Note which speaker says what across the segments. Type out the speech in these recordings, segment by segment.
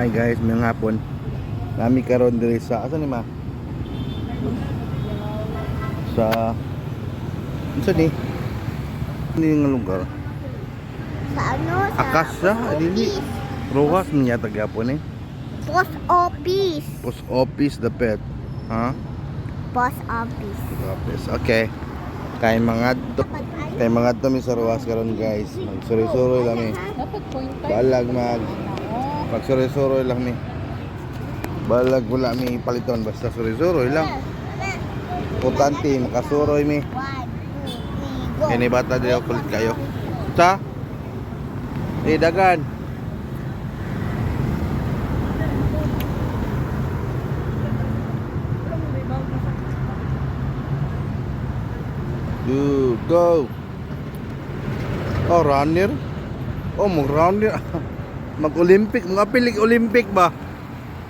Speaker 1: Hi guys, mayong hapon. Nami karon diri sa asa ni ma? Sa unsa ni? Ni nga lugar?
Speaker 2: Sa ano? Sa
Speaker 1: Akasya, dili. Rojas niya tagapon eh.
Speaker 2: Post office.
Speaker 1: Post office the pet. Ha?
Speaker 2: Post office.
Speaker 1: Post office. Okay. Kay mga to mi sa Rojas karon guys. Magsuri-suri lang mi. Balag magsuri-suri lang mi. Balag wala mi paliton basta suri-suri lang. Importante makasuroy mi.
Speaker 2: 1, 2, 3, go.
Speaker 1: Kini bata dili kulit kayo. Sa? Dagan. Go. Oh, runner. Oh, mag-runner. Mag-Olympic. Mga pilig Olympic ba?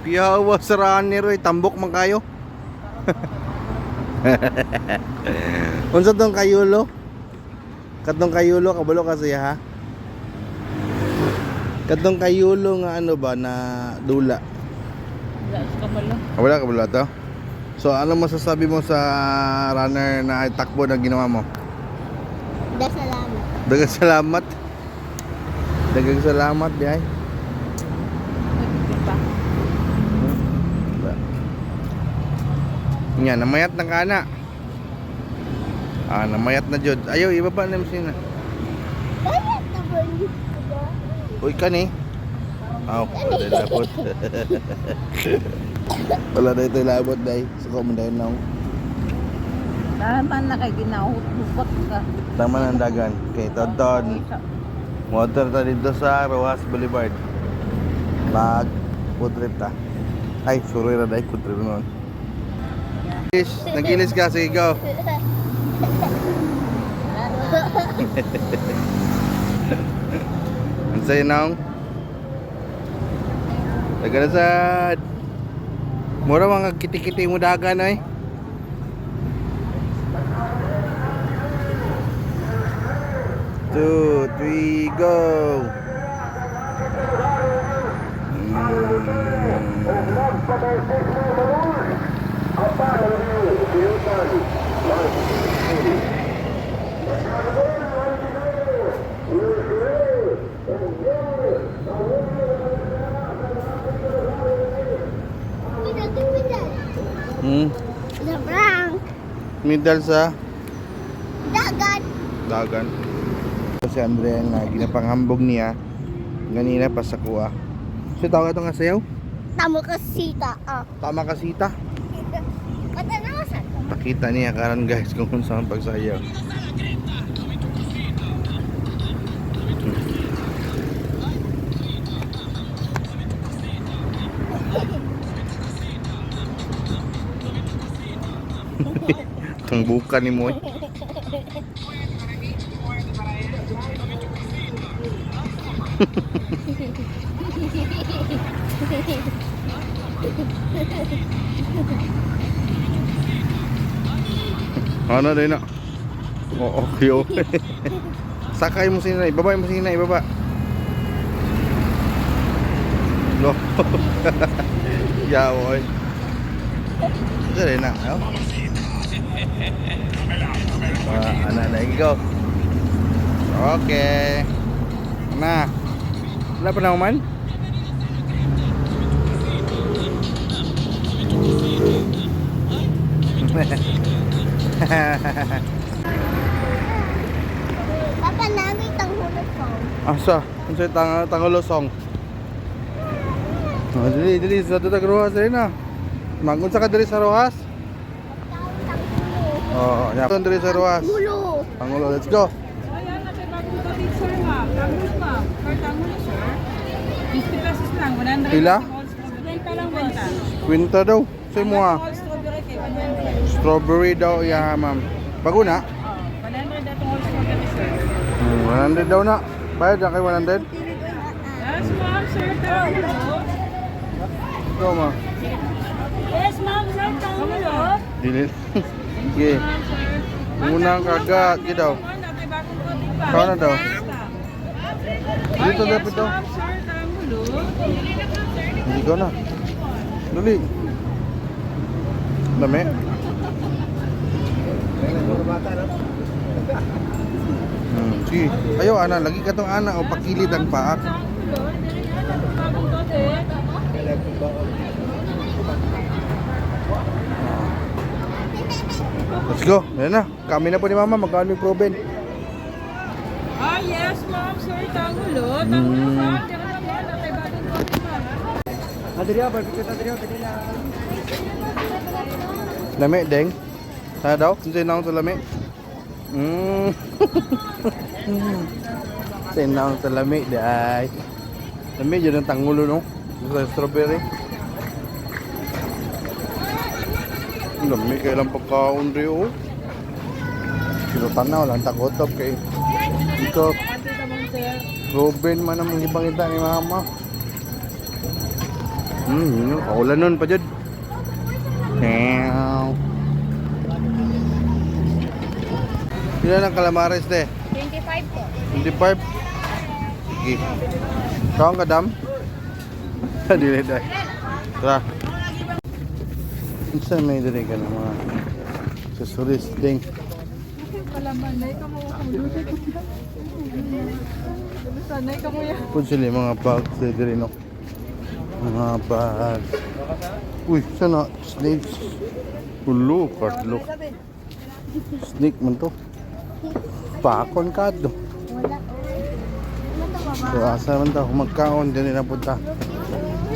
Speaker 1: Piyawa sa runner. Tambok man kayo. Unsa tong kayulo? Katong kayulo, kabalo kasi ha? Katong kayulo nga ano ba na dula? Wala kabalo to? So, ano masasabi mo sa runner na takbo na ginawa mo?
Speaker 2: Salamat.
Speaker 1: Dagang salamat. Dagang salamat, bihay. Nga, namayat na kana. Namayat na jud. Ayaw, ibaba na yung na.
Speaker 2: Bayat na ba yun?
Speaker 1: Uy, kani. Wala na labot. Wala na ito labot, day. Suko mo dahil na.
Speaker 3: Tama na kay ginahut-hupat ka.
Speaker 1: Tama ng dagan. Okay, Tonton. Motor ta dito sa Rojas Boulevard. Mag food trip ta. Ay, sorry na dahil food trip noon. Nagilis ka, sige go. Ang sa'yo naong Tagarasad. Mura mga kiti-kiti mo dagan ay. Two, three, go.
Speaker 2: The prank.
Speaker 1: Medal sa
Speaker 2: Dagat.
Speaker 1: dagan. Si Andrea nga ginapanghambog niya ganina pa sa kuha. So tawag ito nga sayaw?
Speaker 2: Tamo kasita.
Speaker 1: Tama kasita.
Speaker 2: Patanawasan.
Speaker 1: Pakita niya karon guys kung saan pagsayaw. Itong buka ni mo eh. Ano din na? Oh, okay. Sakay mo sina, ibaba mo sina, ibaba. No. Yaw oy. Dali na, no? Ana, go. Okay. Na. Wala pa na man?
Speaker 2: Papa namin tanghulog ko.
Speaker 1: Asa? Unsay tangolosong? Dili sa tutag Rojas rin na. Mangunsa ka diri sa Rojas? Oo, nya diri sa Rojas.
Speaker 2: Gulo.
Speaker 1: Pangulo, let's go.
Speaker 3: Ayan, natin bagong kapit sir ma'am. Tangulo ma'am. Per tangulo sir. 50 pesos lang. 100
Speaker 1: Pila?
Speaker 3: Benta lang benta.
Speaker 1: Kwinta daw. Say mo ah.
Speaker 3: All strawberry kay 100.
Speaker 1: Strawberry daw ya, ma'am. Bago na?
Speaker 3: 100 datong all strawberry sir.
Speaker 1: 100 daw na. Bayad na kay 100?
Speaker 3: Yes ma'am sir. Tangulo.
Speaker 1: Go ma.
Speaker 3: Yes ma'am sir. Tangulo.
Speaker 1: Dili. Sige. Unang kagat daw. Kau na daw. Dito dapat daw.
Speaker 3: Yes ma'am sir. Tangulo.
Speaker 1: Ikaw na. Dali. Dami. Sige. Ayaw, ana. Lagi ka tong ana o pakilid ang paak. Let's go. Ayan na. Kami na po ni Mama. Magkano yung proben?
Speaker 3: Ah, yes, ma'am. Sir, tangulo. Tangulo, ma'am. Diyan ka naman. Natay bagong kote, ma'am.
Speaker 1: Lami, deng. Saya daw. Sino na sa lami? Sino sa lami, day. Lami, yun ang tangulo, no? Sa strawberry. Lami, kailang pagkaon rin, oh. Sinutan na, walang takotop kay ito. Ruben man ang ibang ita ni Mama. Yun, kaulan nun pa dyan. Ilan ang calamares, de?
Speaker 2: 25 po.
Speaker 1: 25? Sige. Saan ka, Dam? Dili, day. Tara. Saan may dali ka ng mga accessories, ding?
Speaker 3: Palamanay ka mo. Sanay ka mo yan.
Speaker 1: Kung sila yung mga bags, dili, no? Mga bags. Uy, sana? Snakes. Hulo, kartlo. Snake man to. Pakon ka do.
Speaker 2: Wala.
Speaker 1: So, asa man ta? Magkaon, dyan na punta.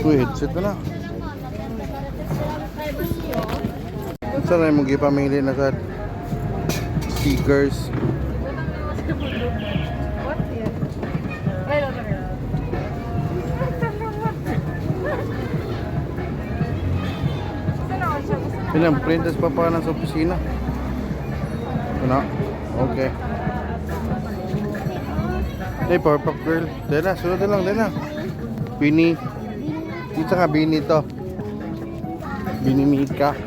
Speaker 1: Uy, headset na na. Saan na yung pamili na ka? Stickers. Pinang printas pa pa na sa opisina. Ano? Okay. Hey, Powerpuff Girl. Dala, sunod na lang, dala. Bini. Kita nga, Bini to. Bini Mika.